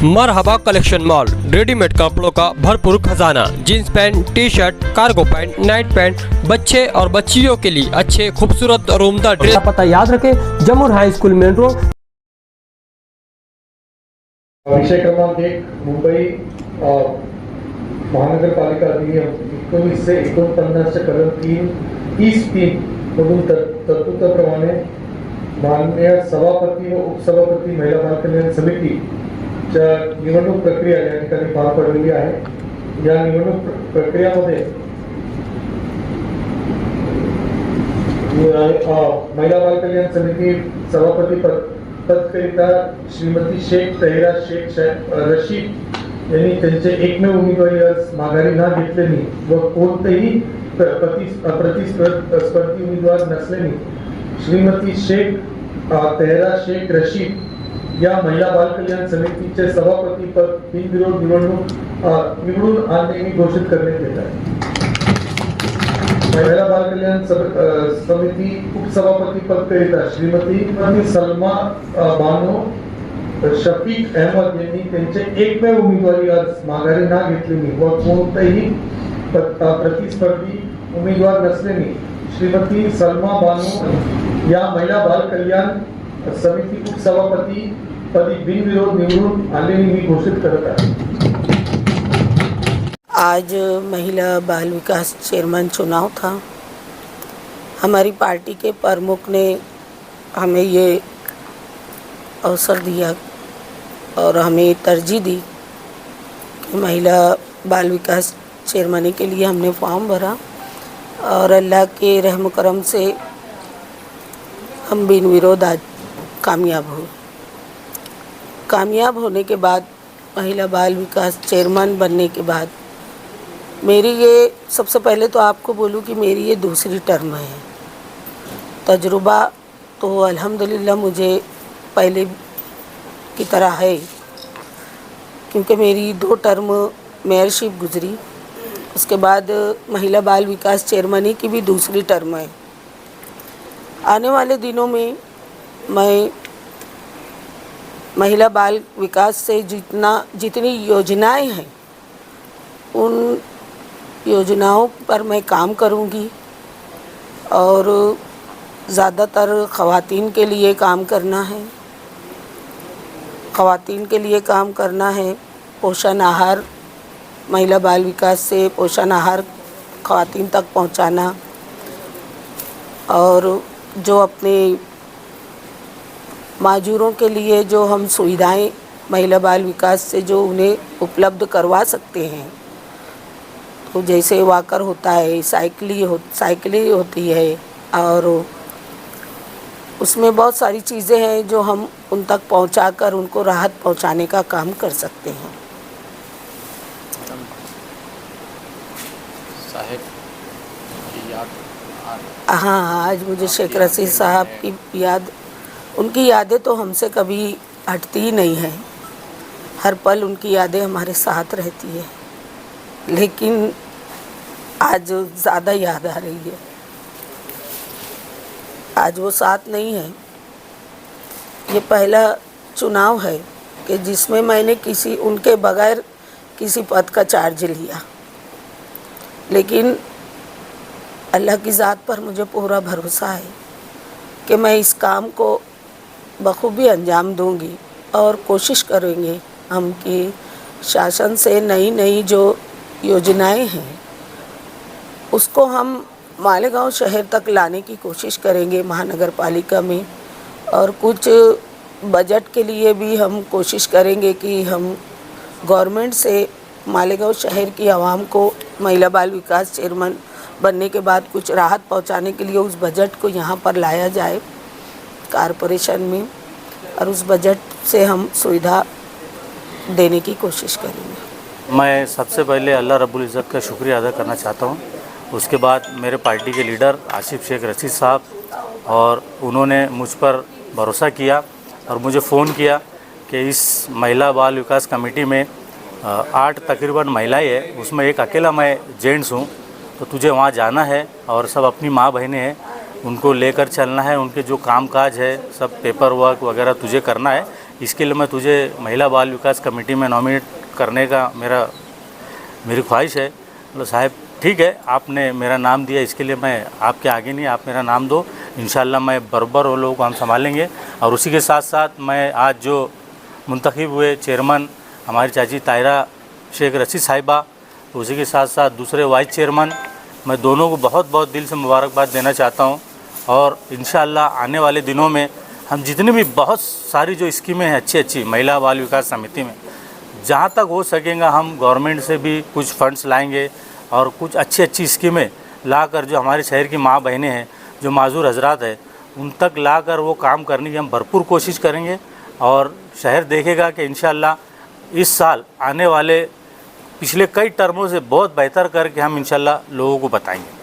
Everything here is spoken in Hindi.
मरहबा कलेक्शन मॉल, रेडीमेड कपड़ों का भरपूर खजाना, jeans pant, T shirt, cargo pant, night pant, बच्चे और बच्चियों के लिए अच्छे खूबसूरत और उम्दा ड्रेस। पता याद रखें, जमुर हाई स्कूल मेन रोड। विषय क्रमांक 1 मुंबई महानगरपालिका अधिनियम 19 से 49 कलम 30(3) मधून तरतुदीप्रमाणे माननीय सभापती व उपसभापती महिला बाल कल्याण समितीच्या निवडणूक प्रक्रिया या ठिकाणी पार पडलेली आहे। या निवडणूक प्रक्रियामध्ये महिला बाल कल्याण समिती सभापती पदकरिता श्रीमती शेख तहिरा शेख रशीद यांनी त्यांचे एकमेव उमेदवारी अर्ज माघारी न घेतल्याने व कोणतेही प्रतिस्पर्धी उमेदवार नसल्याने श्रीमती शेख तहिरा शेख रशीद या महिला बाल कल्याण समितीचे सभापती पद बिनविरोध निवडून आणणे घोषित करण्यात येत आहे। महिला बाल कल्याण समिती उपसभापती पदकरिता श्रीमती सलमा बानो शफीक अहमद यांनी त्यांचे एकमेव उमेदवारी अर्ज माघारी न घेतल्याने व कोणतेही प्रतिस्पर्धी उमेदवार नसल्याने श्रीमती सलमा बानो या महिला बाल कल्याण समिती उपसभापती पदी बिनविरोध निवडून आलेली घोषित करत आहे। आज महिला बाल विकास चेयरमैन चुनाव था। हमारी पार्टी के प्रमुख ने हमें ये अवसर दिया और हमें तरजीह दी कि महिला बाल विकास चेयरमैनी के लिए हमने फॉर्म भरा और अल्लाह के रहम करम से हम बिन विरोध आज कामयाब हुए। कामयाब होने के बाद महिला बाल विकास चेयरमैन बनने के बाद मेरी ये सबसे पहले तो आपको बोलूँ कि मेरी ये दूसरी टर्म है। तजुर्बा तो अल्हम्दुलिल्लाह मुझे पहले की तरह है, क्योंकि मेरी 2 टर्म मेयरशिप गुजरी, उसके बाद महिला बाल विकास चेयरमैनी की भी दूसरी टर्म है। आने वाले दिनों में मैं महिला बाल विकास से जितनी योजनाएं हैं उन योजनाओं पर मैं काम करूंगी और ज़्यादातर ख़वातीन के लिए काम करना है। ख़वातीन के लिए काम करना है। पोषण आहार, महिला बाल विकास से पोषण आहार ख़वातीन तक पहुंचाना और जो अपने माजूरों के लिए जो हम सुविधाएं महिला बाल विकास से जो उन्हें उपलब्ध करवा सकते हैं, तो जैसे वॉकर होता है, साइकिल होती है और उसमें बहुत सारी चीज़ें हैं जो हम उन तक पहुंचाकर उनको राहत पहुंचाने का काम कर सकते हैं। साहब की याद हाँ, आज मुझे शेख रशीद साहब की याद, उनकी यादें तो हमसे कभी हटती ही नहीं हैं। हर पल उनकी यादें हमारे साथ रहती है, लेकिन आज ज़्यादा याद आ रही है। आज वो साथ नहीं है। ये पहला चुनाव है कि जिसमें मैंने उनके बगैर किसी पद का चार्ज लिया, लेकिन अल्लाह की ज़ात पर मुझे पूरा भरोसा है कि मैं इस काम को बखूबी अंजाम दूंगी और कोशिश करेंगे हम कि शासन से नई जो योजनाएं हैं उसको हम मालेगांव शहर तक लाने की कोशिश करेंगे महानगर पालिका में, और कुछ बजट के लिए भी हम कोशिश करेंगे कि हम गवर्नमेंट से मालेगांव शहर की आवाम को महिला बाल विकास चेयरमैन बनने के बाद कुछ राहत पहुंचाने के लिए उस बजट को यहाँ पर लाया जाए कारपोरेशन में, और उस बजट से हम सुविधा देने की कोशिश करेंगे। मैं सबसे पहले अल्लाह रब्बुल इज़्ज़त का शुक्रिया अदा करना चाहता हूँ। उसके बाद मेरे पार्टी के लीडर आसिफ शेख रशीद साहब, और उन्होंने मुझ पर भरोसा किया और मुझे फ़ोन किया कि इस महिला बाल विकास कमेटी में 8 तकरीबन महिलाएं हैं, उसमें एक अकेला मैं जेंट्स हूँ, तो तुझे वहाँ जाना है और सब अपनी माँ बहनें हैं उनको लेकर चलना है, उनके जो कामकाज है सब पेपर वर्क वगैरह तुझे करना है, इसके लिए मैं तुझे महिला बाल विकास कमेटी में नॉमिनेट करने का मेरी ख्वाहिश है। बोला साहब ठीक है, आपने मेरा नाम दिया, इसके लिए मैं आपके आगे नहीं, आप मेरा नाम दो, इंशाल्लाह मैं बराबर वो लोगों को हम संभालेंगे। और उसी के साथ साथ मैं आज जो मुंतखब हुए चेयरमैन हमारी चाची ताहिरा शेख रशीद साहिबा, उसी के साथ साथ दूसरे वाइस चेयरमैन, मैं दोनों को बहुत बहुत दिल से मुबारकबाद देना चाहता हूँ। और इंशाल्लाह आने वाले दिनों में हम जितनी भी बहुत सारी जो स्कीमें हैं अच्छी अच्छी महिला बाल विकास समिति में, जहाँ तक हो सकेगा हम गवर्नमेंट से भी कुछ फंड्स लाएंगे और कुछ अच्छी अच्छी स्कीमें लाकर जो हमारे शहर की माँ बहनें हैं, जो माजूर हजरात हैं, उन तक लाकर वो काम करने की हम भरपूर कोशिश करेंगे। और शहर देखेगा कि इंशाल्लाह इस साल आने वाले पिछले कई टर्मों से बहुत बेहतर करके हम इंशाल्लाह लोगों को बताएंगे।